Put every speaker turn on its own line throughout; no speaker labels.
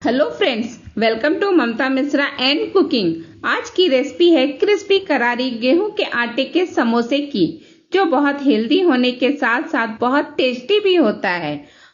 Hello friends, welcome to Mamta Mishra and cooking. आज की recipe है क्रिस्पी करारी गेहूं के आटे के समोसे की, जो बहुत हेल्दी होने के साथ साथ बहुत टेस्टी भी होता है।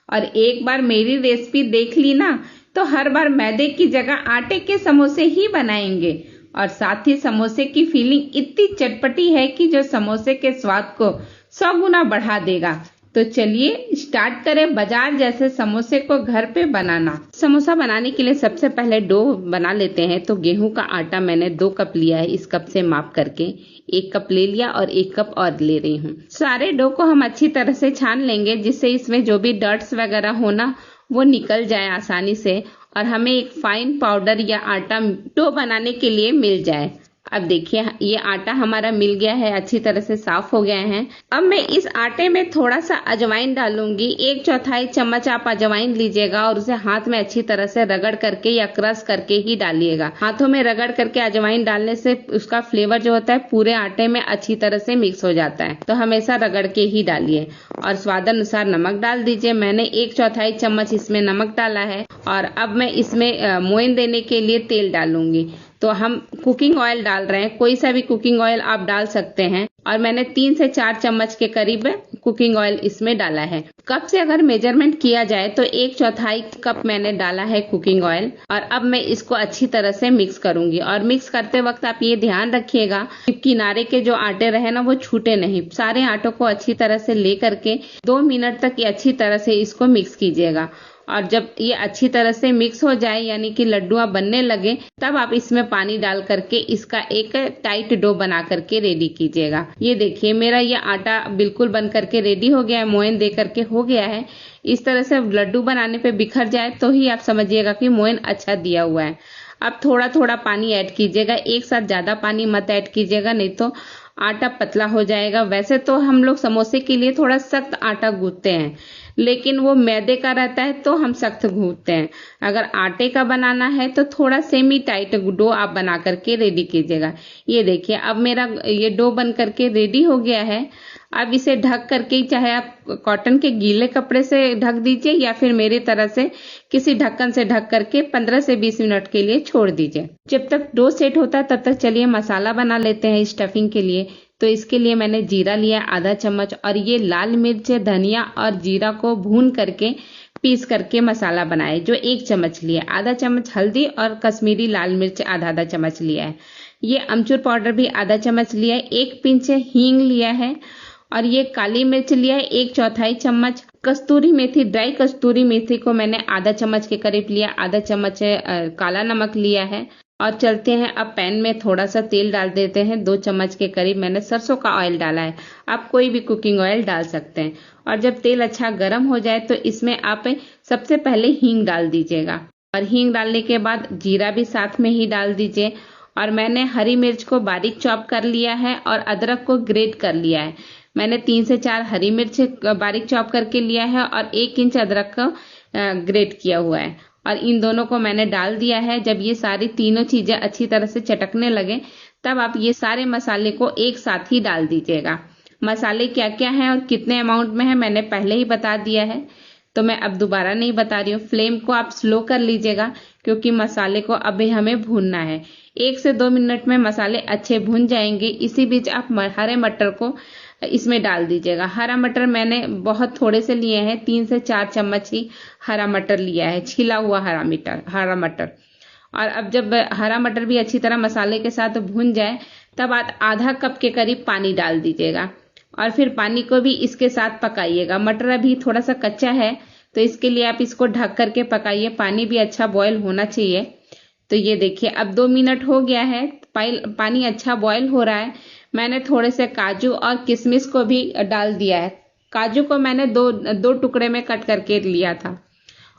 और एक बार मेरी रेसिपी देख ली ना, तो हर बार मैदे की जगह आटे के समोसे ही बनाएंगे। और साथ ही समोसे की फीलिंग इतनी चटपटी है कि जो समोसे के स्वाद को 100 गुना बढ़ा देगा। तो चलिए स्टार्ट करें बाजार जैसे समोसे को घर पे बनाना। समोसा बनाने के लिए सबसे पहले डो बना लेते हैं। तो गेहूं का आटा मैंने 2 कप लिया है, इस कप से माप करके 1 कप ले लिया और 1 कप और ले रही हूँ। सारे डो को हम अच्छी तरह से छान लेंगे, जिससे इसमें जो भी डर्ट्स वगैरह होना वो निकल जाए आसानी से और हमें एक फाइन पाउडर या आटा डो बनाने के लिए मिल जाए। अब देखिए ये आटा हमारा मिल गया है, अच्छी तरह से साफ हो गया है। अब मैं इस आटे में थोड़ा सा अजवाइन डालूंगी। 1/4 चम्मच आप अजवाइन लीजिएगा और उसे हाथ में अच्छी तरह से रगड़ करके या क्रश करके ही डालिएगा। हाथों में रगड़ करके अजवाइन डालने से उसका फ्लेवर जो होता है पूरे आटे में अच्छी तरह से मिक्स हो जाता है, तो हमेशा रगड़ के ही डालिए। और स्वाद अनुसार नमक डाल दीजिए। मैंने 1/4 चम्मच इसमें नमक डाला है। और अब मैं इसमें मोइन देने के लिए तेल डालूंगी। तो हम कुकिंग ऑयल डाल रहे हैं, कोई सा भी कुकिंग ऑयल आप डाल सकते हैं। और मैंने 3 से 4 चम्मच के करीब कुकिंग ऑयल इसमें डाला है। कप से अगर मेजरमेंट किया जाए तो 1/4 कप मैंने डाला है कुकिंग ऑयल। और अब मैं इसको अच्छी तरह से मिक्स करूंगी। और मिक्स करते वक्त आप ये ध्यान रखिएगा कि किनारे के जो आटे रहे ना वो छूटे नहीं। सारे आटों को अच्छी तरह से ले करके 2 मिनट तक ये अच्छी तरह से इसको मिक्स कीजिएगा। और जब ये अच्छी तरह से मिक्स हो जाए, यानी कि लड्डुआ बनने लगे, तब आप इसमें पानी डाल करके इसका एक टाइट डो बना करके रेडी कीजिएगा। ये देखिए मेरा ये आटा बिल्कुल बन करके रेडी हो गया है, मोयन दे करके हो गया है। इस तरह से लड्डू बनाने पे बिखर जाए तो ही आप समझिएगा कि मोयन अच्छा दिया हुआ है। अब थोड़ा थोड़ा पानी ऐड कीजिएगा, एक साथ ज्यादा पानी मत ऐड कीजिएगा, नहीं तो आटा पतला हो जाएगा। वैसे तो हम लोग समोसे के लिए थोड़ा सख्त आटा गूंथते हैं, लेकिन वो मैदे का रहता है तो हम सख्त गूंथते हैं। अगर आटे का बनाना है तो थोड़ा सेमी टाइट डो आप बना करके रेडी कीजिएगा। ये देखिए अब मेरा ये डो बन करके रेडी हो गया है। अब इसे ढक करके, चाहे आप कॉटन के गीले कपड़े से ढक दीजिए या फिर मेरी तरह से किसी ढक्कन से ढक करके 15 से 20 मिनट के लिए छोड़ दीजिए। जब तक डो सेट होता है तब तक चलिए मसाला बना लेते हैं स्टफिंग के लिए। तो इसके लिए मैंने जीरा लिया आधा चम्मच, और ये लाल मिर्च, धनिया और जीरा को भून करके पीस करके मसाला बनाए जो 1 चम्मच लिया। आधा चम्मच हल्दी और कश्मीरी लाल मिर्च आधा चम्मच लिया है। ये अमचूर पाउडर भी आधा चम्मच लिया है। 1 पिंच हींग लिया है। और ये काली मिर्च लिया है 1/4 चम्मच। कस्तूरी मेथी, ड्राई कस्तूरी मेथी को मैंने आधा चम्मच के करीब लिया। आधा चम्मच काला नमक लिया है। और चलते हैं अब पैन में थोड़ा सा तेल डाल देते हैं। 2 चम्मच के करीब मैंने सरसों का ऑयल डाला है, आप कोई भी कुकिंग ऑयल डाल सकते हैं। और जब तेल अच्छा गर्म हो जाए तो इसमें आप सबसे पहले हींग डाल दीजिएगा। और हींग डालने के बाद जीरा भी साथ में ही डाल दीजिए। और मैंने हरी मिर्च को बारीक चॉप कर लिया है और अदरक को ग्रेट कर लिया है। मैंने 3 से 4 हरी मिर्च बारीक चॉप करके लिया है और 1 इंच अदरक का ग्रेट किया हुआ है। और इन दोनों को मैंने डाल दिया है। जब ये सारी तीनों चीजें अच्छी तरह से चटकने लगे, तब आप ये सारे मसाले को एक साथ ही डाल दीजिएगा। मसाले क्या क्या हैं और कितने अमाउंट में है मैंने पहले ही बता दिया है, तो मैं अब दोबारा नहीं बता रही हूँ। फ्लेम को आप स्लो कर लीजिएगा, क्योंकि मसाले को अभी हमें भूनना है। 1 से 2 मिनट में मसाले अच्छे भून जाएंगे। इसी बीच आप हरे मटर को इसमें डाल दीजिएगा। हरा मटर मैंने बहुत थोड़े से लिए हैं, 3 से 4 चम्मच ही हरा मटर लिया है, छिला हुआ हरा मटर। और अब जब हरा मटर भी अच्छी तरह मसाले के साथ भून जाए, तब आप आधा कप के करीब पानी डाल दीजिएगा। और फिर पानी को भी इसके साथ पकाइएगा। मटर अभी थोड़ा सा कच्चा है, तो इसके लिए आप इसको ढक करके पकाइए। पानी भी अच्छा बॉयल होना चाहिए। तो ये देखिए अब 2 मिनट हो गया है, पानी अच्छा बॉयल हो रहा है। मैंने थोड़े से काजू और किशमिश को भी डाल दिया है। काजू को मैंने दो टुकड़े में कट करके लिया था।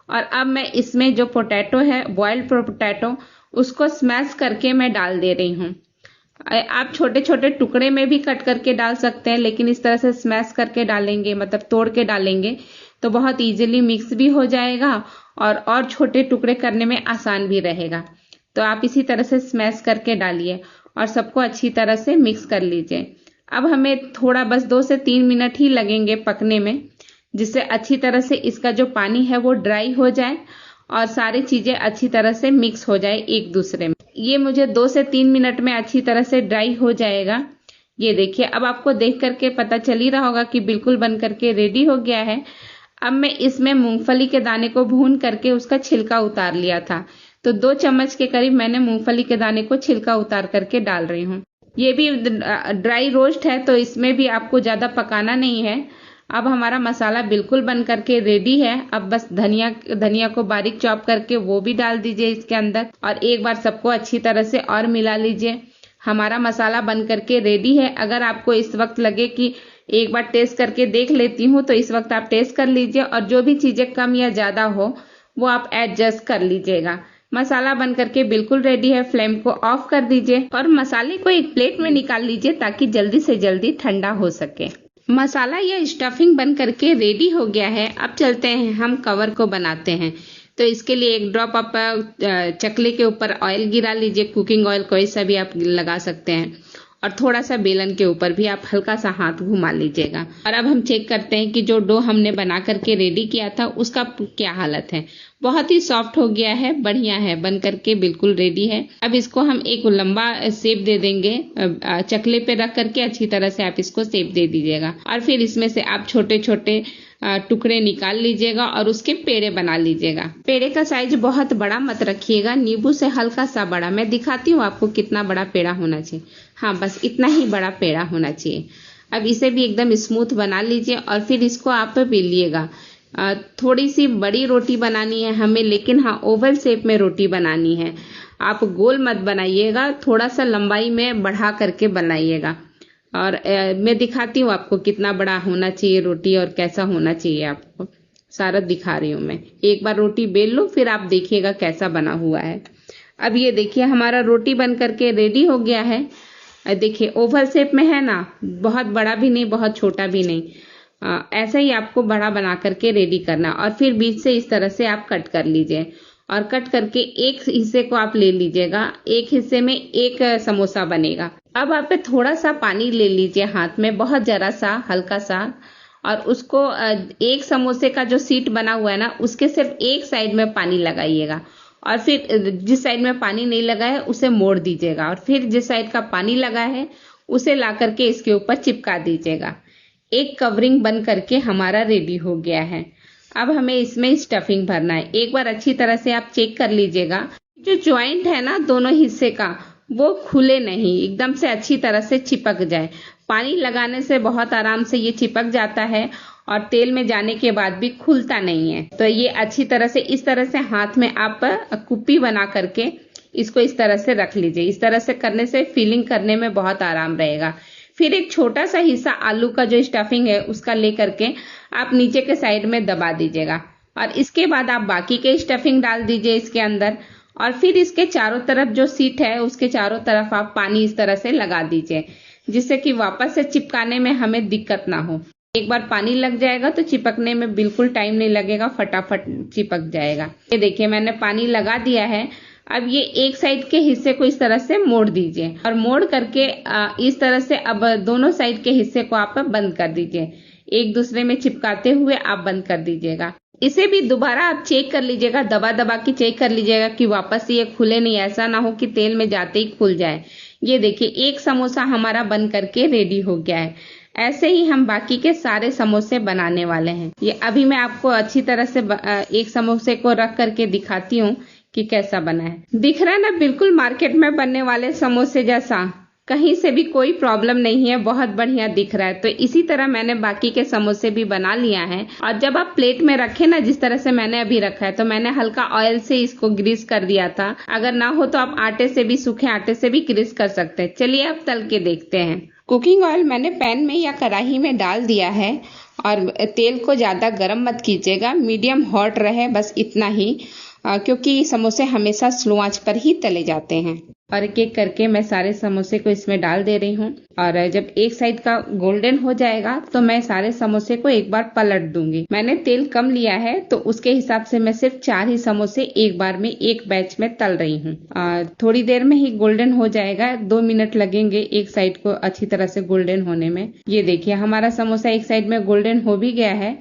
और अब मैं इसमें जो पोटैटो है, बॉइल्ड पोटैटो, उसको स्मैश करके मैं डाल दे रही हूँ। आप छोटे छोटे टुकड़े में भी कट करके डाल सकते हैं, लेकिन इस तरह से स्मैश करके डालेंगे, मतलब तोड़ के डालेंगे, तो बहुत इजीली मिक्स भी हो जाएगा और छोटे टुकड़े करने में आसान भी रहेगा। तो आप इसी तरह से स्मैश करके डालिए और सबको अच्छी तरह से मिक्स कर लीजिए। अब हमें थोड़ा बस 2 से 3 मिनट ही लगेंगे पकने में, जिससे अच्छी तरह से इसका जो पानी है वो ड्राई हो जाए और सारी चीजें अच्छी तरह से मिक्स हो जाए एक दूसरे में। ये मुझे 2 से 3 मिनट में अच्छी तरह से ड्राई हो जाएगा। ये देखिए, अब आपको देख करके पता चल ही रहा होगा कि बिल्कुल बन करके रेडी हो गया है। अब मैं इसमें मूंगफली के दाने को भून करके उसका छिलका उतार लिया था, तो 2 चम्मच के करीब मैंने मूंगफली के दाने को छिलका उतार करके डाल रही हूँ। ये भी ड्राई रोस्ट है, तो इसमें भी आपको ज्यादा पकाना नहीं है। अब हमारा मसाला बिल्कुल बन करके रेडी है। अब बस धनिया को बारीक चॉप करके वो भी डाल दीजिए इसके अंदर, और एक बार सबको अच्छी तरह से और मिला लीजिए। हमारा मसाला बन करके रेडी है। अगर आपको इस वक्त लगे कि एक बार टेस्ट करके देख लेती हूँ, तो इस वक्त आप टेस्ट कर लीजिए, और जो भी चीजें कम या ज्यादा हो वो आप एडजस्ट कर लीजिएगा। मसाला बन करके बिल्कुल रेडी है। फ्लेम को ऑफ कर दीजिए और मसाले को एक प्लेट में निकाल लीजिए ताकि जल्दी से जल्दी ठंडा हो सके। मसाला या स्टफिंग बन करके रेडी हो गया है। अब चलते हैं हम कवर को बनाते हैं। तो इसके लिए एक ड्रॉप आप चकले के ऊपर ऑयल गिरा लीजिए। कुकिंग ऑयल कोई सा भी आप लगा सकते हैं, और थोड़ा सा बेलन के ऊपर भी आप हल्का सा हाथ घुमा लीजिएगा। और अब हम चेक करते हैं कि जो डो हमने बना करके रेडी किया था उसका क्या हालत है। बहुत ही सॉफ्ट हो गया है, बढ़िया है, बन करके बिल्कुल रेडी है। अब इसको हम एक लंबा शेप दे देंगे। चकले पे रख करके अच्छी तरह से आप इसको शेप दे दीजिएगा, और फिर इसमें से आप छोटे छोटे टुकड़े निकाल लीजिएगा और उसके पेड़े बना लीजिएगा। पेड़े का साइज बहुत बड़ा मत रखिएगा, नींबू से हल्का सा बड़ा। मैं दिखाती हूँ आपको कितना बड़ा पेड़ा होना चाहिए। हाँ, बस इतना ही बड़ा पेड़ा होना चाहिए। अब इसे भी एकदम स्मूथ बना लीजिए, और फिर इसको आप बेलिएगा। थोड़ी सी बड़ी रोटी बनानी है हमें, लेकिन हाँ, ओवल शेप में रोटी बनानी है। आप गोल मत बनाइएगा, थोड़ा सा लंबाई में बढ़ा करके बनाइएगा। और मैं दिखाती हूँ आपको कितना बड़ा होना चाहिए रोटी और कैसा होना चाहिए। आपको सारा दिखा रही हूँ मैं। एक बार रोटी बेल लो, फिर आप देखिएगा कैसा बना हुआ है। अब ये देखिए, हमारा रोटी बन करके रेडी हो गया है। देखिए, ओवल शेप में है ना, बहुत बड़ा भी नहीं, बहुत छोटा भी नहीं। ऐसा ही आपको बड़ा बना करके रेडी करना, और फिर बीच से इस तरह से आप कट कर लीजिए, और कट करके एक हिस्से को आप ले लीजिएगा। एक हिस्से में एक समोसा बनेगा। अब आप थोड़ा सा पानी ले लीजिए हाथ में, बहुत जरा सा, हल्का सा, और उसको एक समोसे का जो सीट बना हुआ है ना, उसके सिर्फ एक साइड में पानी लगाइएगा, और फिर जिस साइड में पानी नहीं लगा है उसे मोड़ दीजिएगा, और फिर जिस साइड का पानी लगा है उसे ला करके इसके ऊपर चिपका दीजिएगा। एक कवरिंग बन करके हमारा रेडी हो गया है। अब हमें इसमें स्टफिंग भरना है। एक बार अच्छी तरह से आप चेक कर लीजिएगा, जो ज्वाइंट है ना दोनों हिस्से का, वो खुले नहीं, एकदम से अच्छी तरह से चिपक जाए। पानी लगाने से बहुत आराम से ये चिपक जाता है, और तेल में जाने के बाद भी खुलता नहीं है। तो ये अच्छी तरह से, इस तरह से हाथ में आप कुप्पी बना करके इसको इस तरह से रख लीजिए। इस तरह से करने से फीलिंग करने में बहुत आराम रहेगा। फिर एक छोटा सा हिस्सा आलू का जो स्टफिंग है उसका लेकर के आप नीचे के साइड में दबा दीजिएगा, और इसके बाद आप बाकी के स्टफिंग डाल दीजिए इसके अंदर, और फिर इसके चारों तरफ जो सीट है उसके चारों तरफ आप पानी इस तरह से लगा दीजिए, जिससे कि वापस से चिपकाने में हमें दिक्कत ना हो। एक बार पानी लग जाएगा तो चिपकने में बिल्कुल टाइम नहीं लगेगा, फटाफट चिपक जाएगा। ये देखिए, मैंने पानी लगा दिया है। अब ये एक साइड के हिस्से को इस तरह से मोड़ दीजिए, और मोड़ करके इस तरह से अब दोनों साइड के हिस्से को आप बंद कर दीजिए। एक दूसरे में चिपकाते हुए आप बंद कर दीजिएगा। इसे भी दोबारा आप चेक कर लीजिएगा, दबा दबा के चेक कर लीजिएगा कि वापस ये खुले नहीं, ऐसा ना हो कि तेल में जाते ही खुल जाए। ये देखिए, एक समोसा हमारा बन करके रेडी हो गया है। ऐसे ही हम बाकी के सारे समोसे बनाने वाले हैं। ये अभी मैं आपको अच्छी तरह से एक समोसे को रख करके दिखाती हूँ कि कैसा बना है। दिख रहा है ना, बिल्कुल मार्केट में बनने वाले समोसे जैसा, कहीं से भी कोई प्रॉब्लम नहीं है, बहुत बढ़िया दिख रहा है। तो इसी तरह मैंने बाकी के समोसे भी बना लिया है। और जब आप प्लेट में रखें ना, जिस तरह से मैंने अभी रखा है, तो मैंने हल्का ऑयल से इसको ग्रीस कर दिया था। अगर ना हो तो आप आटे से भी, सूखे आटे से भी ग्रीस कर सकते हैं। चलिए अब तल के देखते हैं। कुकिंग ऑयल मैंने पैन में या कढ़ाई में डाल दिया है, और तेल को ज्यादा गर्म मत कीजिएगा, मीडियम हॉट रहे, बस इतना ही, क्योंकि समोसे हमेशा स्लो आंच पर ही तले जाते हैं। और एक एक करके मैं सारे समोसे को इसमें डाल दे रही हूँ, और जब एक साइड का गोल्डन हो जाएगा तो मैं सारे समोसे को एक बार पलट दूंगी। मैंने तेल कम लिया है, तो उसके हिसाब से मैं सिर्फ 4 ही समोसे एक बार में एक बैच में तल रही हूँ। थोड़ी देर में ही गोल्डन हो जाएगा, 2 मिनट लगेंगे एक साइड को अच्छी तरह से गोल्डन होने में। ये देखिए, हमारा समोसा एक साइड में गोल्डन हो भी गया है।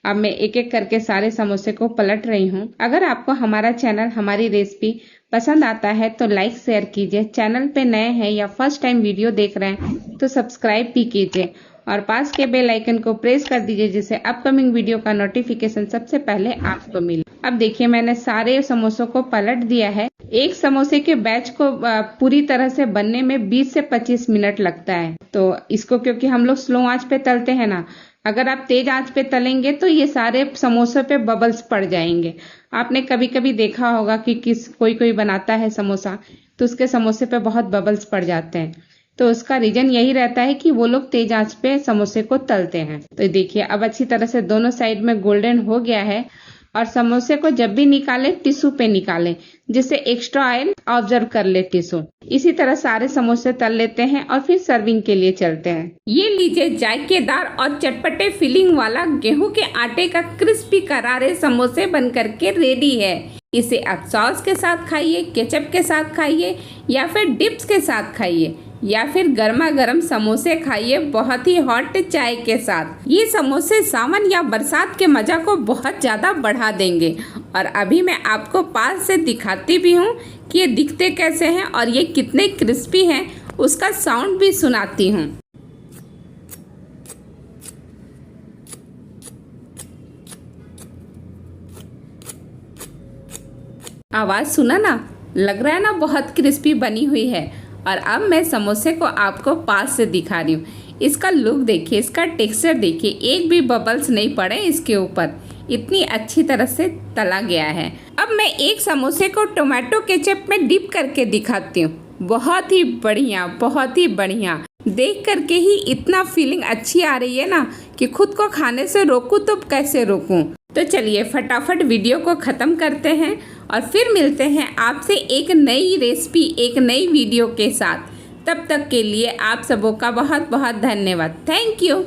अब मैं एक एक करके सारे समोसे को पलट रही हूँ। अगर आपको हमारा चैनल, हमारी रेसिपी पसंद आता है तो लाइक शेयर कीजिए। चैनल पे नए हैं या फर्स्ट टाइम वीडियो देख रहे हैं तो सब्सक्राइब भी कीजिए और पास के बेल आइकन को प्रेस कर दीजिए जिससे अपकमिंग वीडियो का नोटिफिकेशन सबसे पहले आपको मिले। अब देखिए मैंने सारे समोसों को पलट दिया है। एक समोसे के बैच को पूरी तरह से बनने में 20 से 25 मिनट लगता है। तो इसको क्योंकि हम लोग स्लो आंच पे तलते हैं ना, अगर आप तेज आंच पे तलेंगे तो ये सारे समोसों पे बबल्स पड़ जाएंगे। आपने कभी कभी देखा होगा कि कोई बनाता है समोसा तो उसके समोसे पे बहुत बबल्स पड़ जाते हैं। तो उसका रीजन यही रहता है कि वो लोग तेज आंच पे समोसे को तलते हैं। तो देखिए अब अच्छी तरह से दोनों साइड में गोल्डन हो गया है। और समोसे को जब भी निकालें टिश्यू पे निकालें जिससे एक्स्ट्रा ऑयल ऑब्जर्व कर ले टिश्यू। इसी तरह सारे समोसे तल लेते हैं और फिर सर्विंग के लिए चलते हैं। ये लीजिए जायकेदार और चटपटे फीलिंग वाला गेहूं के आटे का क्रिस्पी करारे समोसे बन करके रेडी है। इसे आप सॉस के साथ खाइए, केचप के साथ खाइए या फिर डिप्स के साथ खाइए या फिर गर्मा गर्म समोसे खाइए बहुत ही हॉट चाय के साथ। ये समोसे सावन या बरसात के मजा को बहुत ज़्यादा बढ़ा देंगे। और अभी मैं आपको पास से दिखाती भी हूँ कि ये दिखते कैसे हैं और ये कितने क्रिस्पी हैं, उसका साउंड भी सुनाती हूँ। आवाज़ सुना ना, लग रहा है ना बहुत क्रिस्पी बनी हुई है। और अब मैं समोसे को आपको पास से दिखा रही हूँ। इसका लुक देखिए, इसका टेक्सचर देखिए, एक भी बबल्स नहीं पड़े इसके ऊपर, इतनी अच्छी तरह से तला गया है। अब मैं एक समोसे को टोमेटो केचप में डिप करके दिखाती हूँ। बहुत ही बढ़िया, बहुत ही बढ़िया। देख करके ही इतना फीलिंग अच्छी आ रही है ना कि खुद को खाने से रोकूं तो कैसे रोकूं। तो चलिए फटाफट वीडियो को ख़त्म करते हैं और फिर मिलते हैं आपसे एक नई रेसिपी, एक नई वीडियो के साथ। तब तक के लिए आप सबों का बहुत बहुत धन्यवाद। Thank you.